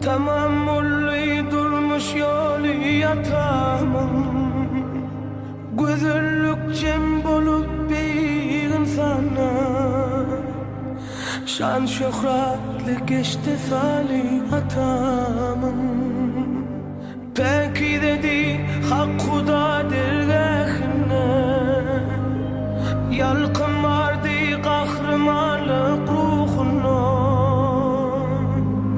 Tamamulli durmuş yolu yatamam. Gözüllük cem bolup bir insana şan şöhretlik iştifali atamam. Peki dedi hak hudadır gâhine, yalkın vardı kahramanlık ruhuna.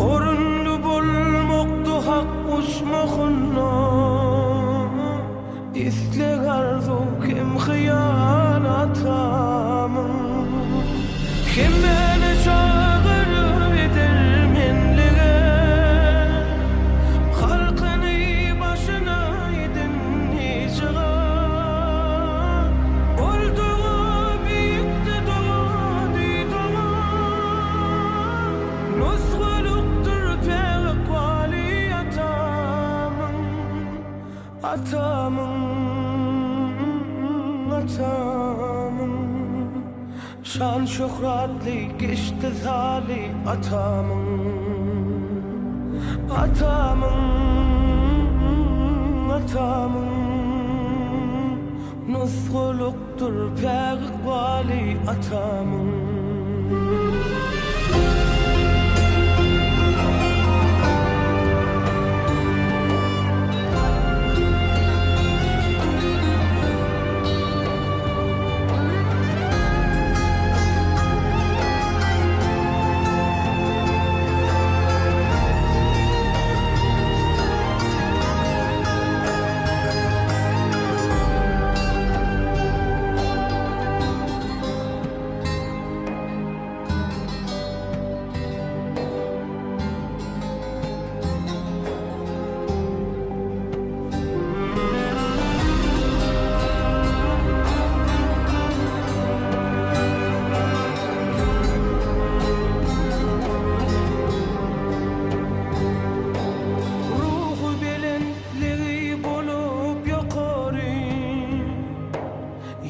Orunlu bulmuktu hak uçmakına, İstek arzu kim hıyanatımın. Kim beni çağırır eder minliğe, halkını başına dinleyeceğe. Olduğu büyüktü doğadı doğa, nuskuluktur pekvali atamın. Atamın, atamın, şan şöhretlik iştizali atamın. Atamın, atamın, nuskuluktur pekvali atamın.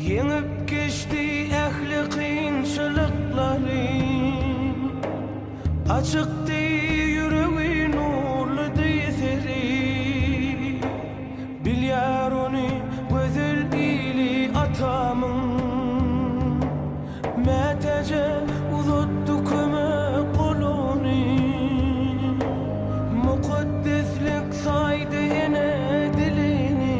Yenip geçti ehli kıyınçılıkları, açıktı yüreği nurlu dizleri. Bilyar onu gözül ili atamın, metece uzattu küme kolunu. Mukaddeslik saydı yine dilini,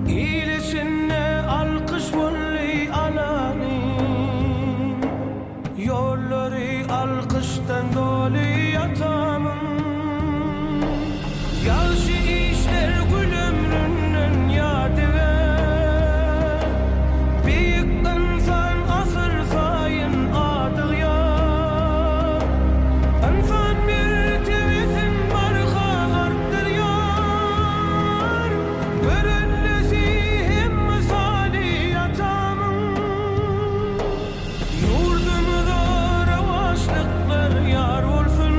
İyilişinle alkış volli alani. Yolları alkıştan dolu atamın, yaşı işler gül ömrünün yadıver. Büyük insan asır sayın adı yar, insan bir tevesin barka arttır yar. Görünlesi hem misali atamın, yurdumuza revaçlıklar yar olsun.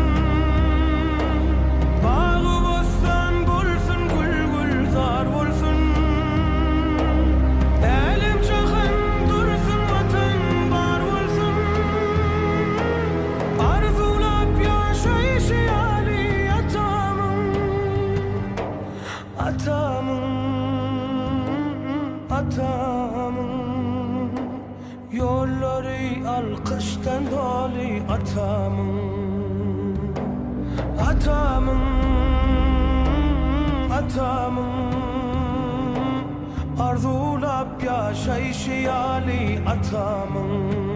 Bağı bostan bulsun, gül gülzar olsun. Elim çakın dursun, vatan var olsun. Arzulap yaşayışı Ali atamın. Atamın, atamın, yolları alkıştan dolu atamın. Atamın, atamın, arzulap yaşayışı Ali atamın.